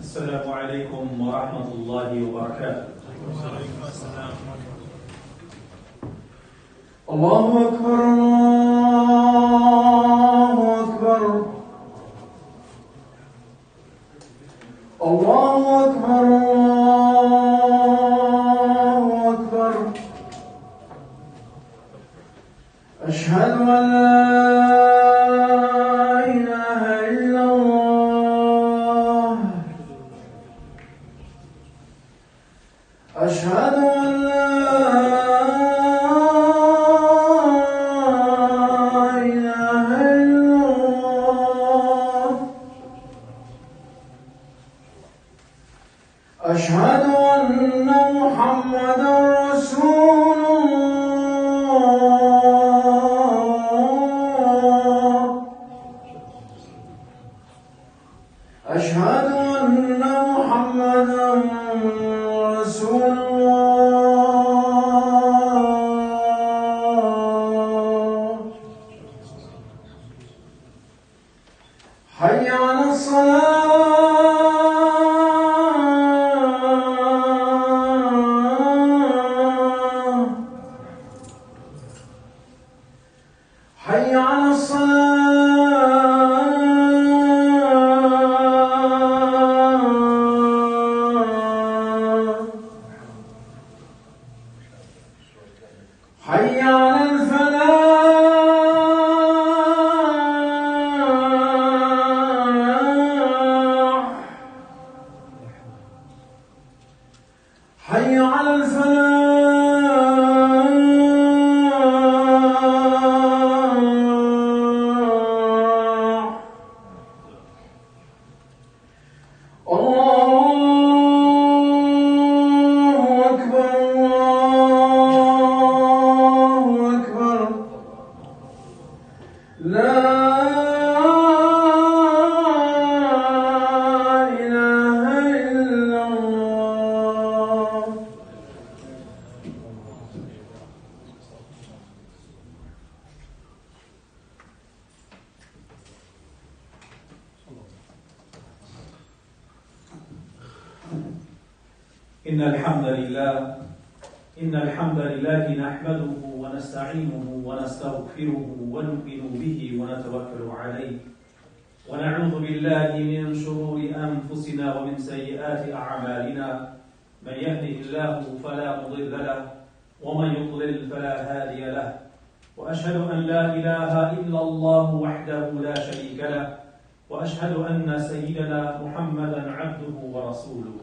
السلام عليكم ورحمة الله وبركاته. وعليكم السلام. الله أكبر الله أكبر الله أكبر الله أكبر أشهد أن لا إله إلا الله أشهد أن لا إله إلا الله أشهد أن محمدا رسول الله أشهد أن محمدا رسول الله حي على الصلاة حي على الصلاة حي على الفلاح حي على الفلاح الله أكبر الله أكبر لا إله إلا الله إن الحمد لله نحمده ونستعينه ونستغفره ونؤمن به ونتوكل عليه ونعوذ بالله من شرور أنفسنا ومن سيئات أعمالنا من يهده الله فلا مضل له ومن يضلل فلا هادي له وأشهد أن لا إله إلا الله وحده لا شريك له وأشهد أن سيدنا محمدا عبده ورسوله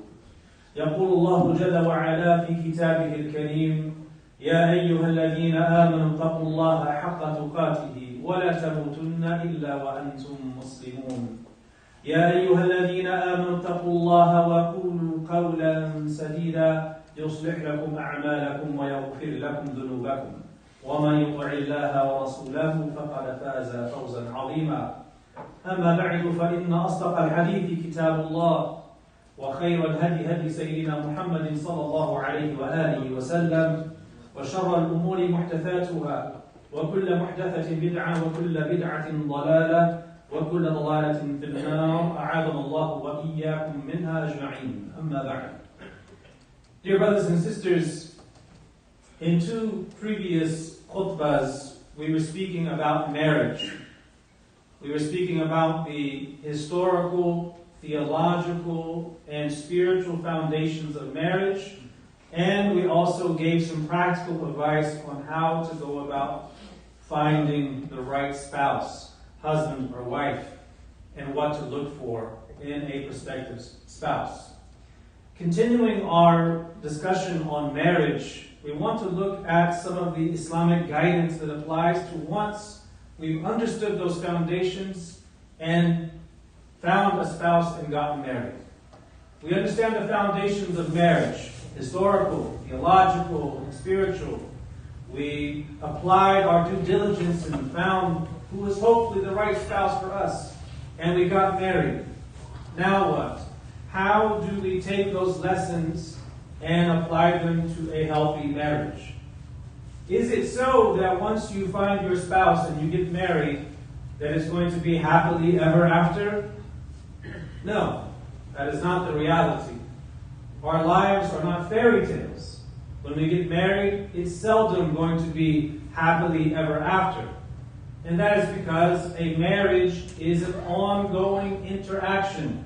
يقول الله جل وعلا في كتابه الكريم يا أيها الذين آمنوا اتقوا الله حق تقاته ولا تموتن إلا وأنتم مسلمون يا أيها الذين آمنوا اتقوا الله وقولوا قولا سديدا يصلح لكم أعمالكم ويغفر لكم ذنوبكم ومن يطع الله ورسوله فقد فاز فوزا عظيما أما بعد فإن أصدق الحديث كتاب الله وخير الهدي هدي سيدنا محمد صلى الله عليه وآله وسلم وشر الأمور محدثاتها وكل محدثة بدعة وكل بدعة ضلالة وكل ضلالة في النار أعاذنا الله وإياكم منها أجمعين أما بعد. Dear brothers and sisters, in two previous khutbas we were speaking about marriage. We were speaking about the historical, theological, and spiritual foundations of marriage, and we also gave some practical advice on how to go about finding the right spouse, husband or wife, and what to look for in a prospective spouse. Continuing our discussion on marriage, we want to look at some of the Islamic guidance that applies to once we've understood those foundations and found a spouse and gotten married. We understand the foundations of marriage, historical, theological, and spiritual. We applied our due diligence and found who was hopefully the right spouse for us, and we got married. Now what? How do we take those lessons and apply them to a healthy marriage? Is it so that once you find your spouse and you get married, that it's going to be happily ever after? No. That is not the reality. Our lives are not fairy tales. When we get married, it's seldom going to be happily ever after. And that is because a marriage is an ongoing interaction.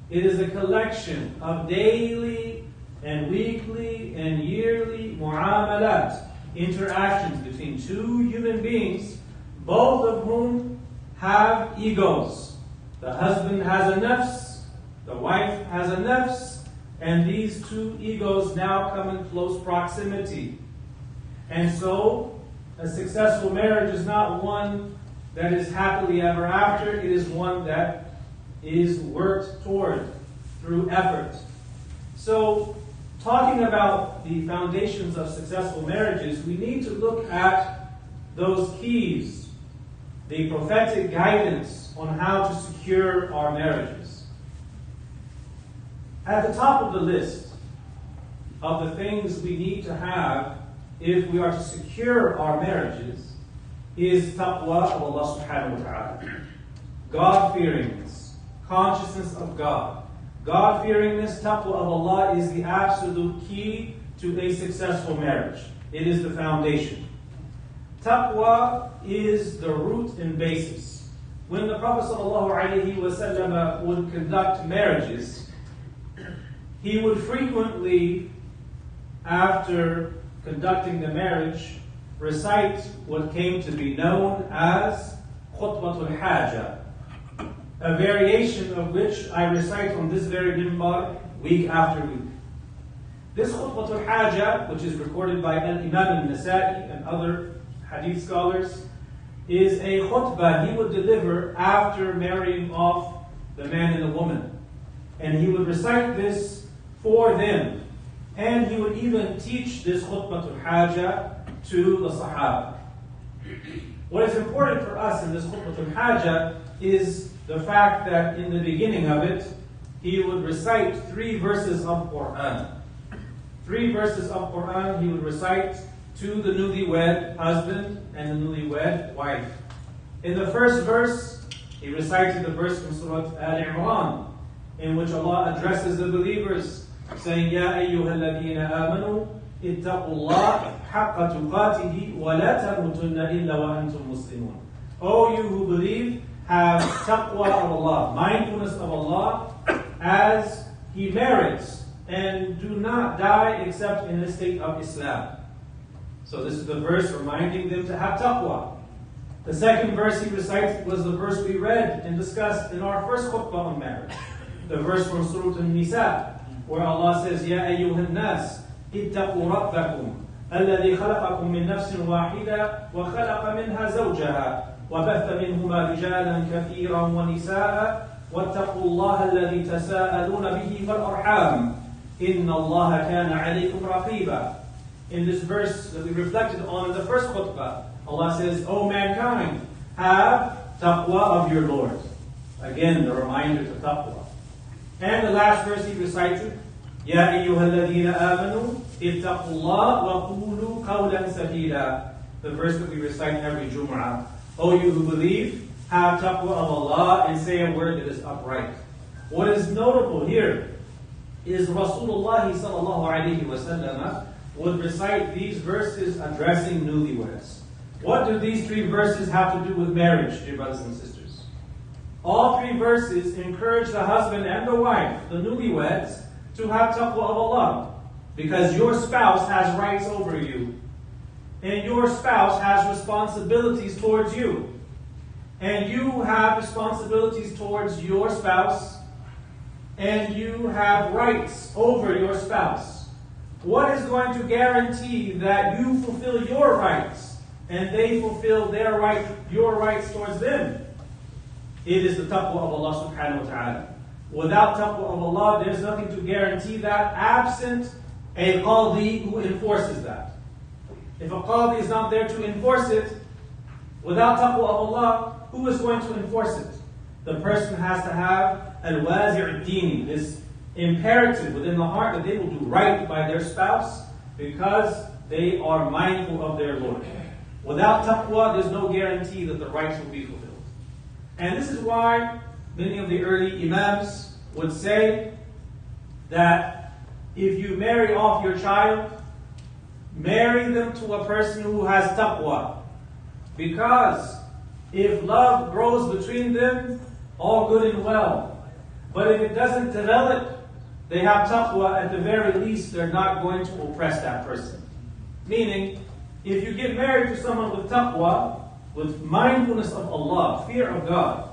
It is a collection of daily and weekly and yearly mu'amalat, interactions between two human beings, both of whom have egos. The husband has a nafs, the wife has a nafs, and these two egos now come in close proximity. And so, a successful marriage is not one that is happily ever after. It is one that is worked toward through effort. So, talking about the foundations of successful marriages, we need to look at those keys, the prophetic guidance on how to secure our marriages. At the top of the list of the things we need to have if we are to secure our marriages is taqwa of Allah subhanahu wa ta'ala. God-fearingness, consciousness of God. God-fearingness, taqwa of Allah is the absolute key to a successful marriage. It is the foundation. Taqwa is the root and basis. When the Prophet ﷺ would conduct marriages, he would frequently, after conducting the marriage, recite what came to be known as Khutbatul Haja, a variation of which I recite on this very minbar week after week. This Khutbatul Haja, which is recorded by Imam al-Nasa'i and other hadith scholars, is a khutbah he would deliver after marrying off the man and the woman. And he would recite this for them. And he would even teach this khutbatul haja to the Sahaba. What is important for us in this khutbatul haja is the fact that in the beginning of it, he would recite 3 verses of Quran. 3 verses of Quran he would recite to the newlywed husband and the newlywed wife. In the first verse, he recited the verse from Surah Al-Imran, in which Allah addresses the believers, saying, Ya ayyuhalladhina amanu, ittaqullah haqqa tuqatihi wa la tamutunna illa wa antum muslimun. O you who believe, have taqwa of Allah, mindfulness of Allah, as He merits, and do not die except in the state of Islam. So this is the verse reminding them to have taqwa. The second verse he recited was the verse we read and discussed in our first khutbah on marriage. The verse from Surah An-Nisa, where Allah says, Ya ayyuhan nas, ittaqu rabbakum, alladhi khalaqakum min nafsin wahida, wa khalaqa minha zawjaha, wa batha minhuma rijalan kathiran wa nisaa, واتقوا الله الذي تساءلون به والأرحام إن الله كان عليكم رقيبا. In this verse that we reflected on in the first khutbah, Allah says, O mankind, have taqwa of your Lord. Again, the reminder to taqwa. And the last verse he recited, Ya ayyuhalladhina amanu, ittaqullah wa qulu qawlan sadida. The verse that we recite every Jumu'ah. O you who believe, have taqwa of Allah and say a word that is upright. What is notable here is Rasulullah sallallahu alayhi wa sallam would recite these verses addressing newlyweds. What do these 3 verses have to do with marriage, dear brothers and sisters? All 3 verses encourage the husband and the wife, the newlyweds, to have taqwa of Allah, because your spouse has rights over you, and your spouse has responsibilities towards you. And you have responsibilities towards your spouse, and you have rights over your spouse. What is going to guarantee that you fulfill your rights and they fulfill your rights towards them? It is the taqwa of Allah subhanahu wa ta'ala. Without taqwa of Allah, there's nothing to guarantee that, absent a qadi who enforces that. If a qadi is not there to enforce it, without taqwa of Allah, who is going to enforce it? The person has to have al-wazi' al-dini, this imperative within the heart that they will do right by their spouse because they are mindful of their Lord. Without taqwa, there's no guarantee that the rights will be fulfilled. And this is why many of the early imams would say that if you marry off your child, marry them to a person who has taqwa. Because if love grows between them, all good and well. But if it doesn't develop, they have taqwa, at the very least, they're not going to oppress that person. Meaning, if you get married to someone with taqwa, with mindfulness of Allah, fear of God,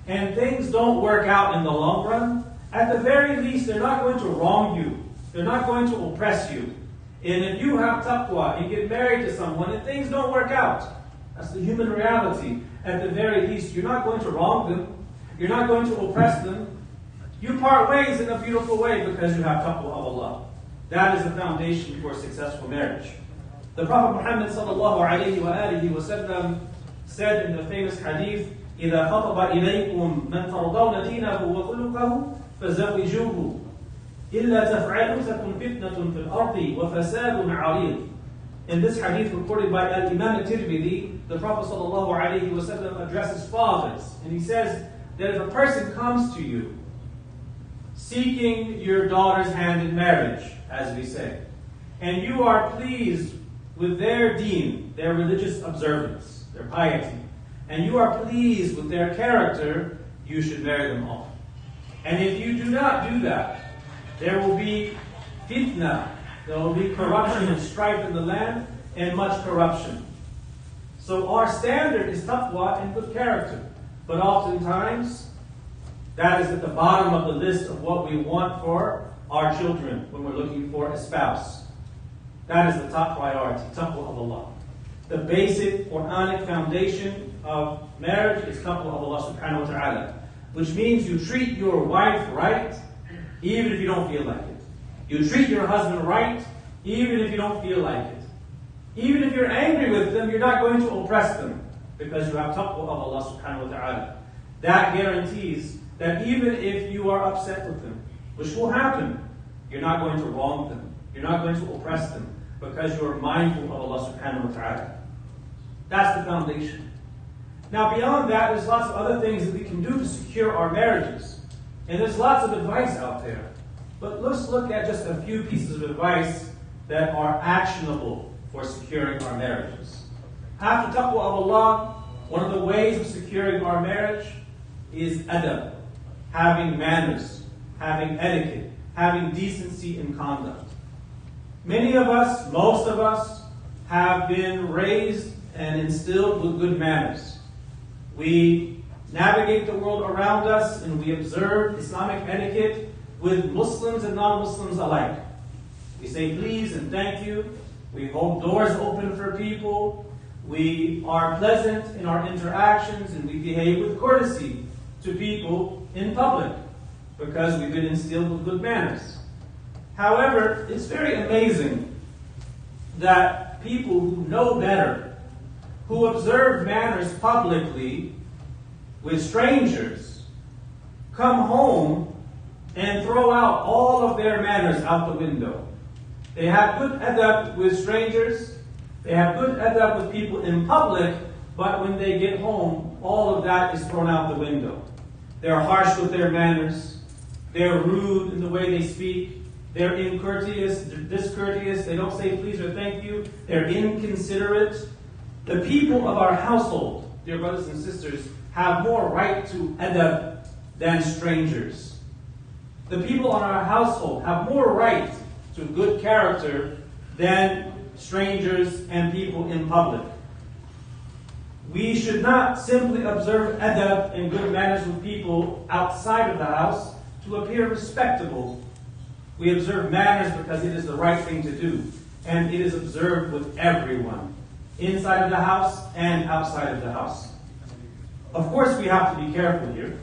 and things don't work out in the long run, at the very least, they're not going to wrong you. They're not going to oppress you. And if you have taqwa and get married to someone and things don't work out, that's the human reality. At the very least, you're not going to wrong them. You're not going to oppress them. You part ways in a beautiful way because you have taqwa of Allah. That is the foundation for a successful marriage. The Prophet Muhammad ﷺ said in the famous hadith, إِذَا خَطَبَ إِلَيْكُمْ مَنْ تَرْضَوْنَ دِينَهُ وَخُلُقَهُ فَزَوِّجُوهُ إِلَّا تَفْعَلُوا تَكُنْ فِتْنَةٌ فِي الْأَرْضِ وَفَسَادٌ عَرِيضٌ. In this hadith reported by Al-Imam al-Tirmidhi, the Prophet ﷺ addresses fathers, and he says that if a person comes to you seeking your daughter's hand in marriage, as we say, and you are pleased with their deen, their religious observance, their piety, and you are pleased with their character, you should marry them off. And if you do not do that, there will be fitna, there will be corruption and strife in the land, and much corruption. So our standard is taqwa and good character. But oftentimes, that is at the bottom of the list of what we want for our children when we're looking for a spouse. That is the top priority, taqwa of Allah. The basic Quranic foundation of marriage is taqwa of Allah subhanahu wa ta'ala. Which means you treat your wife right, even if you don't feel like it. You treat your husband right, even if you don't feel like it. Even if you're angry with them, you're not going to oppress them, because you have taqwa of Allah subhanahu wa ta'ala. That guarantees that even if you are upset with them, which will happen, you're not going to wrong them. You're not going to oppress them, because you are mindful of Allah subhanahu wa ta'ala. That's the foundation. Now beyond that, there's lots of other things that we can do to secure our marriages. And there's lots of advice out there. But let's look at just a few pieces of advice that are actionable for securing our marriages. After taqwa of Allah, one of the ways of securing our marriage is adab, having manners, having etiquette, having decency in conduct. Many of us, most of us, have been raised and instilled with good manners. We navigate the world around us and we observe Islamic etiquette with Muslims and non-Muslims alike. We say please and thank you. We hold doors open for people. We are pleasant in our interactions and we behave with courtesy to people in public because we've been instilled with good manners. However, it's very amazing that people who know better, who observe manners publicly with strangers, come home and throw out all of their manners out the window. They have good adab with strangers, they have good adab with people in public, but when they get home, all of that is thrown out the window. They're harsh with their manners, they're rude in the way they speak, they're incourteous, they're discourteous, they don't say please or thank you, they're inconsiderate. The people of our household, dear brothers and sisters, have more right to adab than strangers. The people in our household have more right to good character than strangers and people in public. We should not simply observe adab and good manners with people outside of the house to appear respectable. We observe manners because it is the right thing to do, and it is observed with everyone, inside of the house and outside of the house. Of course, we have to be careful here,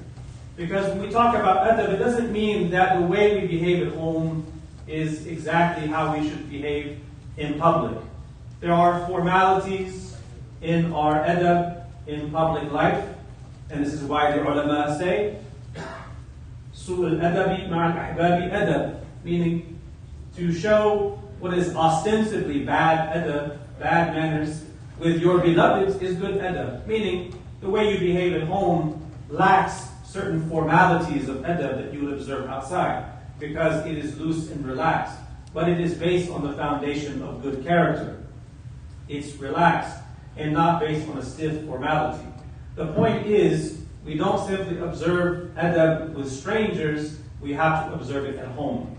because when we talk about adab, it doesn't mean that the way we behave at home is exactly how we should behave in public. There are formalities in our adab in public life, and this is why the ulama say, Su'ul adabi ma'al ahbabi adab, meaning to show what is ostensibly bad adab, bad manners, with your beloveds is good adab, meaning the way you behave at home lacks certain formalities of adab that you would observe outside, because it is loose and relaxed. But it is based on the foundation of good character. It's relaxed and not based on a stiff formality. The point is, we don't simply observe adab with strangers, we have to observe it at home.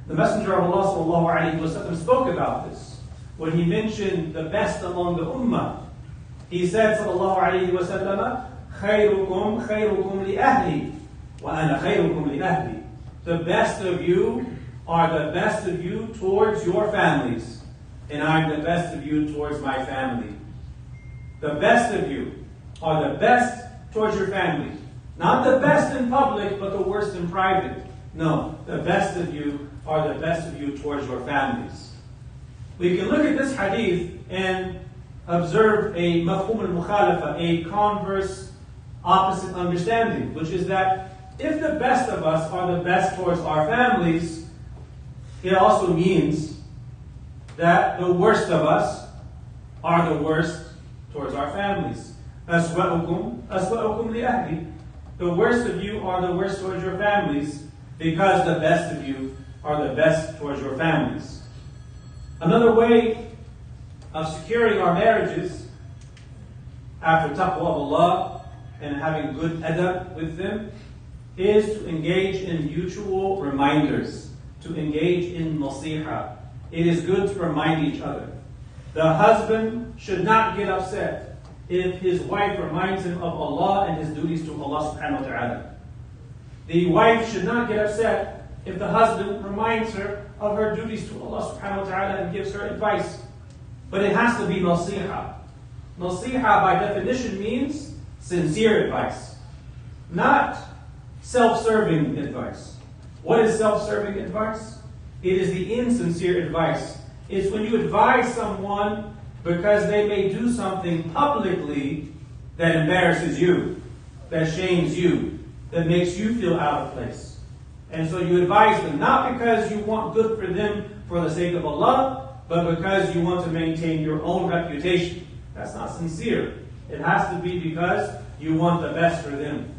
The Messenger of Allah sallallahu alaihi wasallam spoke about this when he mentioned the best among the ummah. He said sallallahu alaihi wasallam, خيركم خيركم لأهلي وأنا خيركم لأهلي. The best of you are the best of you towards your families, and I'm the best of you towards my family. The best of you are the best towards your family. Not the best in public, but the worst in private. No, the best of you are the best of you towards your families. We can look at this hadith and observe a mafhum al-mukhalafa, a converse opposite understanding, which is that if the best of us are the best towards our families, it also means that the worst of us are the worst towards our families. أَسْوَأُكُمْ لِأَهْلِ. The worst of you are the worst towards your families, because the best of you are the best towards your families. Another way of securing our marriages after taqwa of Allah and having good adab with them is to engage in mutual reminders, to engage in nasiha. It is good to remind each other. The husband should not get upset if his wife reminds him of Allah and his duties to Allah subhanahu wa ta'ala. The wife should not get upset if the husband reminds her of her duties to Allah subhanahu wa ta'ala and gives her advice. But it has to be nasiha. Nasiha by definition means sincere advice, not self-serving advice. What is self-serving advice? It is the insincere advice. It's when you advise someone because they may do something publicly that embarrasses you, that shames you, that makes you feel out of place. And so you advise them not because you want good for them for the sake of Allah, but because you want to maintain your own reputation. That's not sincere. It has to be because you want the best for them.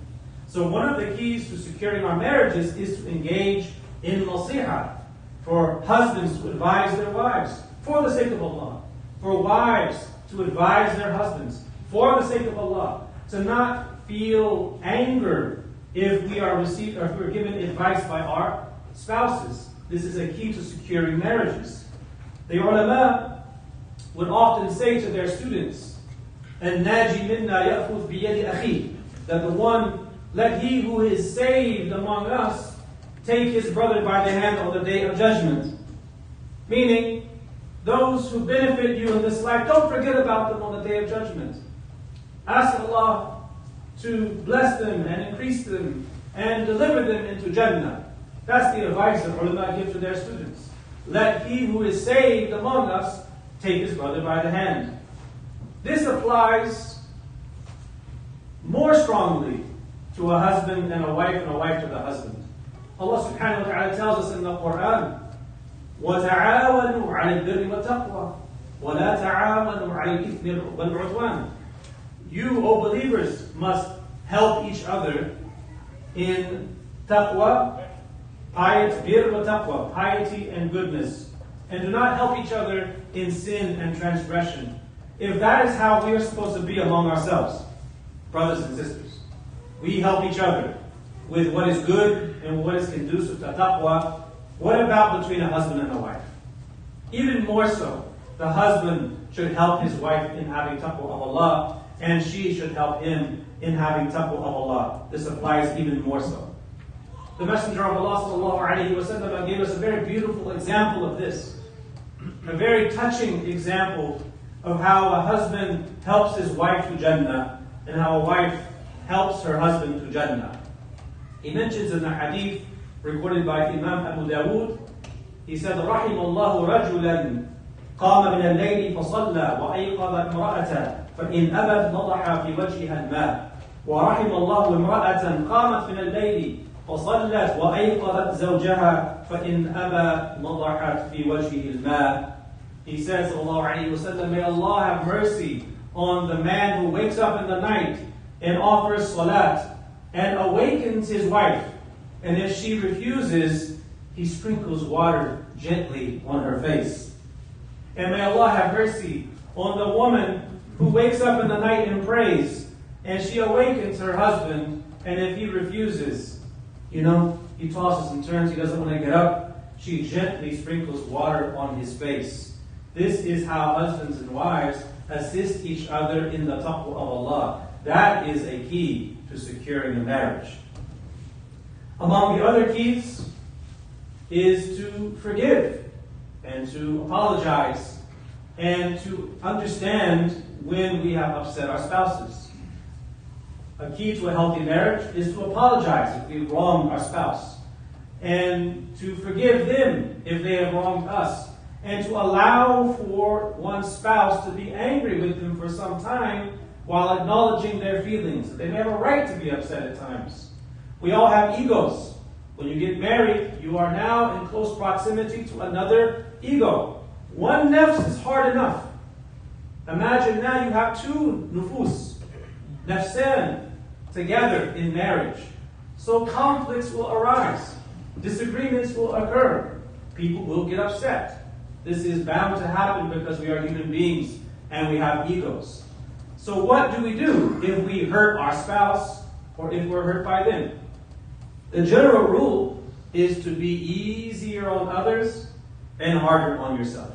So one of the keys to securing our marriages is to engage in nasiha. For husbands to advise their wives for the sake of Allah. For wives to advise their husbands for the sake of Allah. To not feel anger if we are received or if we're given advice by our spouses. This is a key to securing marriages. The ulama would often say to their students, الناجي منا يأخذ بيد أخيه, that the one, let he who is saved among us take his brother by the hand on the day of judgment. Meaning, those who benefit you in this life, don't forget about them on the day of judgment. Ask Allah to bless them and increase them and deliver them into Jannah. That's the advice that ulama give to their students. Let he who is saved among us take his brother by the hand. This applies more strongly to a husband and a wife to the husband. Allah subhanahu wa ta'ala tells us in the Quran, وَتَعَاوَنُوا عَلَى الْبِرِّ وَالتَّقْوَى وَلَا تَعَاوَنُوا عَلَى الْإِثْمِ وَالْعُدْوَانِ. You, O believers, must help each other in taqwa, piety and goodness. And do not help each other in sin and transgression. If that is how we are supposed to be among ourselves, brothers and sisters, we help each other with what is good and what is conducive to taqwa, what about between a husband and a wife? Even more so, the husband should help his wife in having taqwa of Allah, and she should help him in having taqwa of Allah. This applies even more so. The Messenger of Allah sallallahu alaihi wasallam gave us a very beautiful example of this. A very touching example of how a husband helps his wife to Jannah and how a wife helps her husband to Jannah. He mentions in the hadith recorded by Imam Abu Dawood, he said, رحم الله رجلا قام من الليل فصلى وأيقظ امرأة فإن أبت نضح في وجهها الماء ورحم الله امرأة قامت من الليل فصلت وأيقظت زوجها فإن أبى نضحت في وجهه الماء. He says, sallallahu alayhi wa sallam, may Allah have mercy on the man who wakes up in the night and offers salat and awakens his wife. And if she refuses, he sprinkles water gently on her face. And may Allah have mercy on the woman who wakes up in the night and prays, and she awakens her husband, and if he refuses, he tosses and turns, he doesn't want to get up, she gently sprinkles water on his face. This is how husbands and wives assist each other in the taqwa of Allah. That is a key to securing a marriage. Among the other keys is to forgive and to apologize and to understand when we have upset our spouses. A key to a healthy marriage is to apologize if we've wronged our spouse, and to forgive them if they have wronged us, and to allow for one's spouse to be angry with them for some time while acknowledging their feelings. They may have a right to be upset at times. We all have egos. When you get married, you are now in close proximity to another ego. One nafs is hard enough. Imagine now you have two nufus, nafsan, together in marriage. So conflicts will arise. Disagreements will occur. People will get upset. This is bound to happen because we are human beings and we have egos. So what do we do if we hurt our spouse or if we're hurt by them? The general rule is to be easier on others and harder on yourself.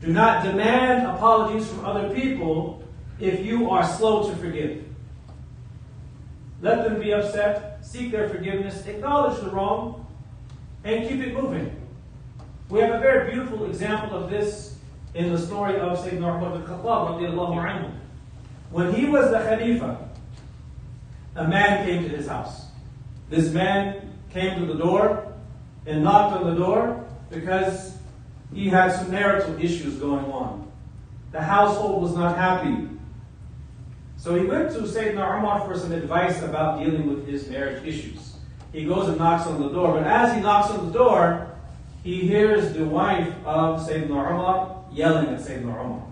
Do not demand apologies from other people if you are slow to forgive. Let them be upset, seek their forgiveness, acknowledge the wrong, and keep it moving. We have a very beautiful example of this in the story of Sayyidina Umar bin Khattab radiallahu anhu. When he was the Khalifa, a man came to his house. This man came to the door and knocked on the door because he had some marital issues going on. The household was not happy. So he went to Sayyidina Umar for some advice about dealing with his marriage issues. He goes and knocks on the door, but as he knocks on the door, he hears the wife of Sayyidina Umar yelling at Sayyidina Umar.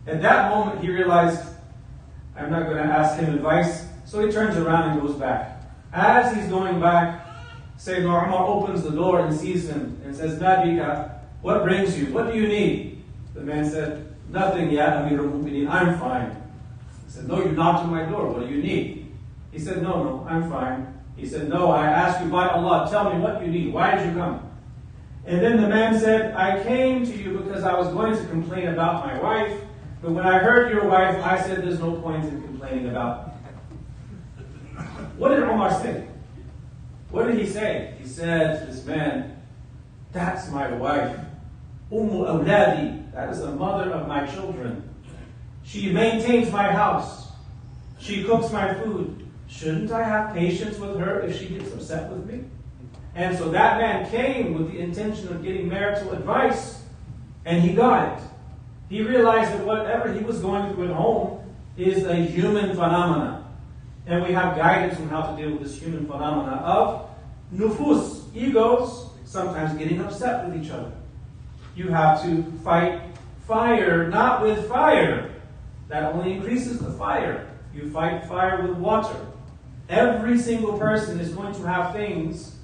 At that moment, he realized, I'm not going to ask him advice, so he turns around and goes back. As he's going back, Sayyidina Umar opens the door and sees him and says, Nabika, what brings you? What do you need? The man said, nothing, ya Amir al-Mu'mineen, I'm fine. He said, no, you knocked on my door. What do you need? He said, no, I'm fine. He said, no, I ask you by Allah, tell me what you need. Why did you come? And then the man said, I came to you because I was going to complain about my wife, but when I heard your wife, I said there's no point in complaining about me. What did Umar say? What did he say? He said to this man, that's my wife. Ummu awladi, that is the mother of my children. She maintains my house. She cooks my food. Shouldn't I have patience with her if she gets upset with me? And so that man came with the intention of getting marital advice, and he got it. He realized that whatever he was going through at home is a human phenomena. And we have guidance on how to deal with this human phenomena of nufus, egos, sometimes getting upset with each other. You have to fight fire, not with fire. That only increases the fire. You fight fire with water. Every single person is going to have things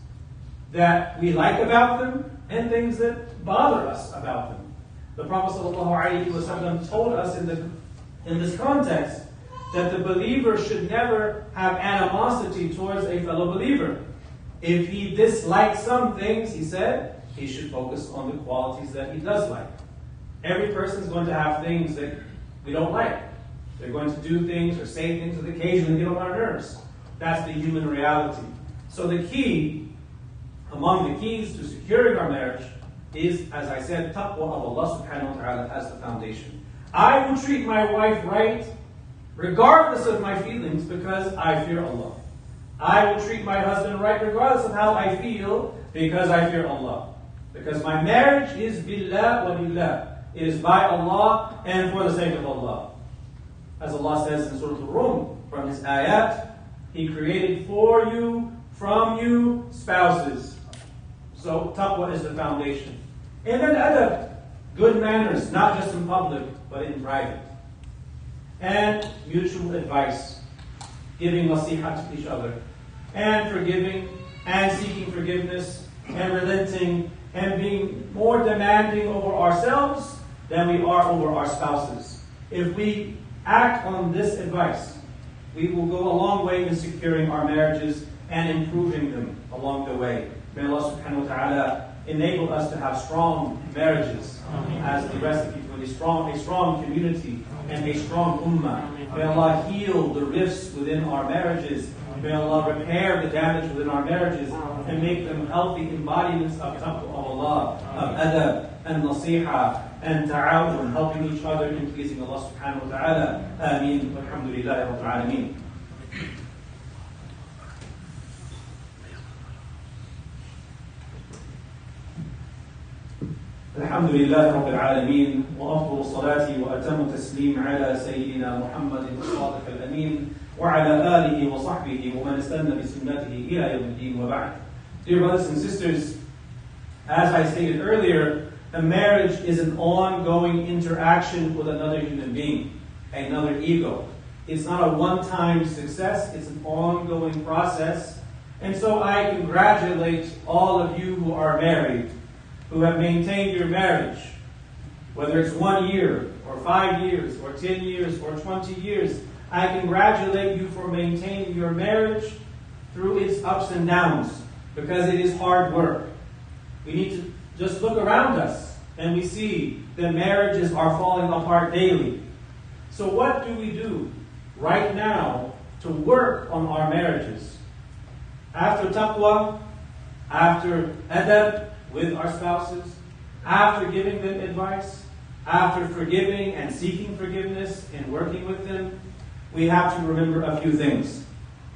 that we like about them and things that bother us about them. The Prophet ﷺ told us in this context that the believer should never have animosity towards a fellow believer. If he dislikes some things, he said, he should focus on the qualities that he does like. Every person is going to have things that we don't like. They're going to do things or say things that occasionally get on our nerves. That's the human reality. So the key, among the keys to securing our marriage is, as I said, taqwa of Allah subhanahu wa ta'ala as the foundation. I will treat my wife right regardless of my feelings because I fear Allah. I will treat my husband right regardless of how I feel because I fear Allah. Because my marriage is billah wa lillah. It is by Allah and for the sake of Allah. As Allah says in Surah Al-Rum, from His ayat, He created for you, from you, spouses. So taqwa is the foundation. And then adab, good manners, not just in public, but in private. And mutual advice. giving nasiha to each other, and forgiving, and seeking forgiveness, and relenting, and being more demanding over ourselves than we are over our spouses. If we act on this advice, we will go a long way in securing our marriages and improving them along the way. May Allah subhanahu wa ta'ala enable us to have strong marriages as the rest of people, a strong community and a strong ummah. May Allah heal the rifts within our marriages. May Allah repair the damage within our marriages and make them healthy embodiments of taqwa of Allah, of adab and nasiha and ta'awun, helping each other in pleasing Allah subhanahu wa ta'ala. Ameen. Alhamdulillahi Rabbil Alameen. الحمد لله رب العالمين وأفضل الصلاة وأتم التسليم على سيدنا محمد الصادق الأمين وعلى آله وصحبه ومن استنى بسنته إلى يوم الدين وبعد. Dear brothers and sisters, as I stated earlier, a marriage is an ongoing interaction with another human being, another ego. It's not a one-time success, it's an ongoing process. And so I congratulate all of you who are married, who have maintained your marriage, whether it's 1 year, or 5 years, or 10 years, or 20 years. I congratulate you for maintaining your marriage through its ups and downs, because it is hard work. We need to just look around us, and we see that marriages are falling apart daily. So what do we do right now to work on our marriages? After taqwa, after adab, with our spouses, after giving them advice, after forgiving and seeking forgiveness and working with them, we have to remember a few things.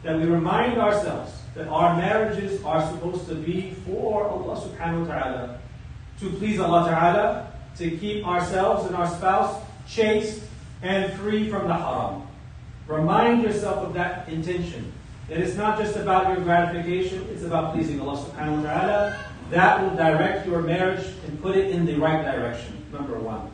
That we remind ourselves that our marriages are supposed to be for Allah subhanahu wa ta'ala, to please Allah ta'ala, to keep ourselves and our spouse chaste and free from the haram. Remind yourself of that intention. That it's not just about your gratification, it's about pleasing Allah subhanahu wa ta'ala. That will direct your marriage and put it in the right direction, number one.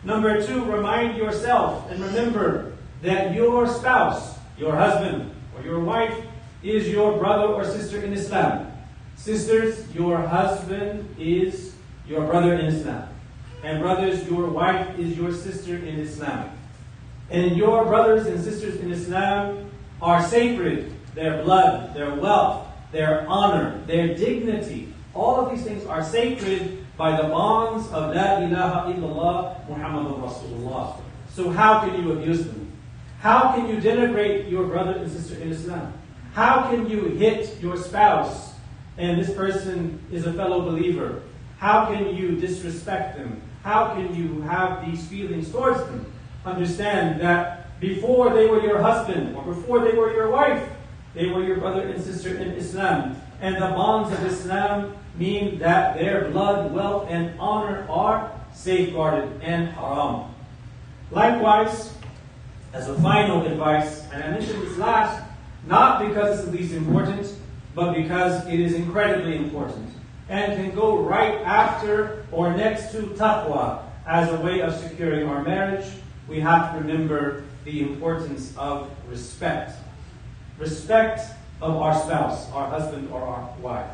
Number two, remind yourself and remember that your spouse, your husband or your wife, is your brother or sister in Islam. Sisters, your husband is your brother in Islam. And brothers, your wife is your sister in Islam. And your brothers and sisters in Islam are sacred. Their blood, their wealth, their honor, their dignity, all of these things are sacred by the bonds of La ilaha illallah Muhammadur Rasulullah. So how can you abuse them? How can you denigrate your brother and sister in Islam? How can you hit your spouse and this person is a fellow believer? How can you disrespect them? How can you have these feelings towards them? Understand that before they were your husband or before they were your wife, they were your brother and sister in Islam. And the bonds of Islam mean that their blood, wealth, and honor are safeguarded and haram. Likewise, as a final advice, and I mentioned this last, not because it's the least important, but because it is incredibly important, and can go right after or next to taqwa as a way of securing our marriage, we have to remember the importance of respect. Respect of our spouse, our husband or our wife.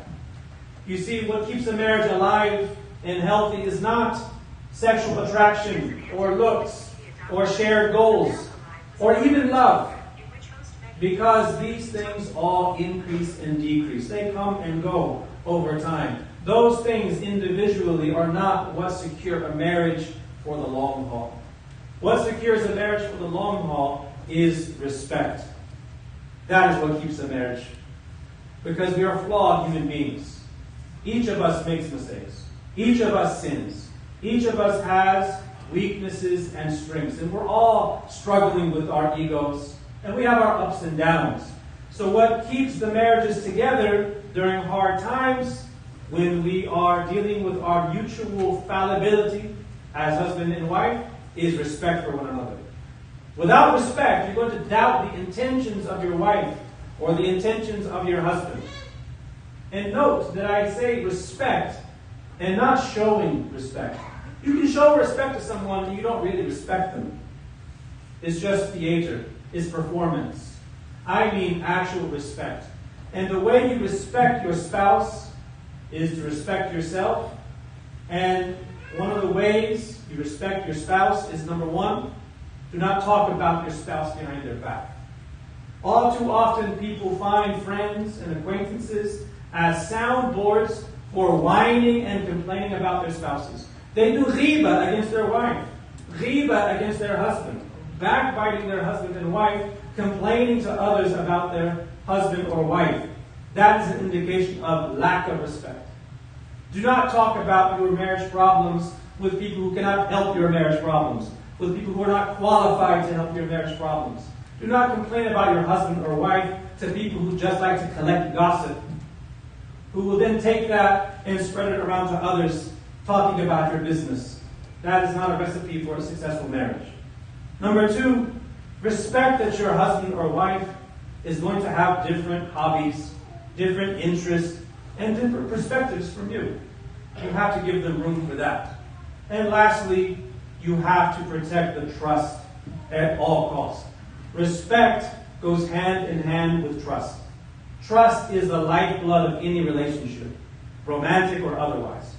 You see, what keeps a marriage alive and healthy is not sexual attraction or looks or shared goals or even love, because these things all increase and decrease. They come and go over time. Those things individually are not what secure a marriage for the long haul. What secures a marriage for the long haul is respect. That is what keeps a marriage. Because we are flawed human beings. Each of us makes mistakes. Each of us sins. Each of us has weaknesses and strengths. And we're all struggling with our egos. And we have our ups and downs. So what keeps the marriages together during hard times, when we are dealing with our mutual fallibility as husband and wife, is respect for one another. Without respect, you're going to doubt the intentions of your wife or the intentions of your husband. And note that I say respect and not showing respect. You can show respect to someone and you don't really respect them. It's just theater. It's performance. I mean actual respect. And the way you respect your spouse is to respect yourself. And one of the ways you respect your spouse is, number one, do not talk about your spouse behind their back. All too often people find friends and acquaintances as soundboards for whining and complaining about their spouses. They do ghiba against their wife, ghiba against their husband, backbiting their husband and wife, complaining to others about their husband or wife. That is an indication of lack of respect. Do not talk about your marriage problems with people who cannot help your marriage problems, with people who are not qualified to help your marriage problems. Do not complain about your husband or wife to people who just like to collect gossip, who will then take that and spread it around to others, talking about your business. That is not a recipe for a successful marriage. Number two, respect that your husband or wife is going to have different hobbies, different interests, and different perspectives from you. You have to give them room for that. And lastly, you have to protect the trust at all costs. Respect goes hand in hand with trust. Trust is the lifeblood of any relationship, romantic or otherwise.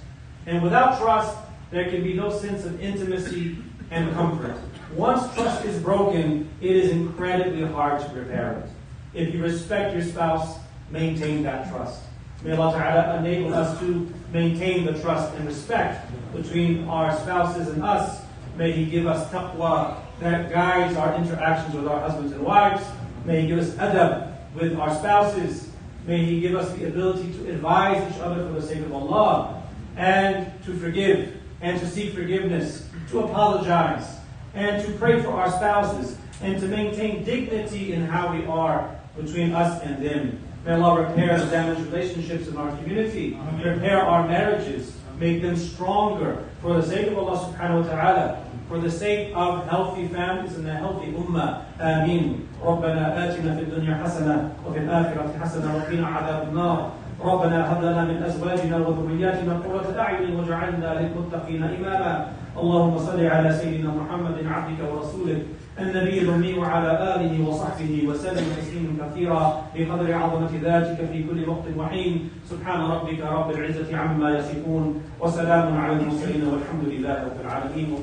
And without trust, there can be no sense of intimacy and comfort. Once trust is broken, it is incredibly hard to repair it. If you respect your spouse, maintain that trust. May Allah Ta'ala enable us to maintain the trust and respect between our spouses and us. May He give us taqwa that guides our interactions with our husbands and wives. May He give us adab with our spouses. May He give us the ability to advise each other for the sake of Allah, and to forgive, and to seek forgiveness, to apologize, and to pray for our spouses, and to maintain dignity in how we are between us and them. May Allah repair the damaged relationships in our community, repair our marriages, make them stronger for the sake of Allah subhanahu wa ta'ala, for the sake of healthy families and a healthy ummah. Ameen. ربنا آتنا في الدنيا حسنة وفي الآخرة حسنة وقنا عذاب النار. ربنا هب لنا من أزواجنا وذرياتنا قرة أعين واجعلنا للمتقين إماما. اللهم صل على سيدنا محمد عبدك ورسولك النبي الأمي وعلى آله وصحبه وسلم تسليما كثيرا بقدر عظمة ذاتك في كل وقت وحين. سبحان ربك رب العزة عما يصفون وسلام على المرسلين والحمد لله رب العالمين.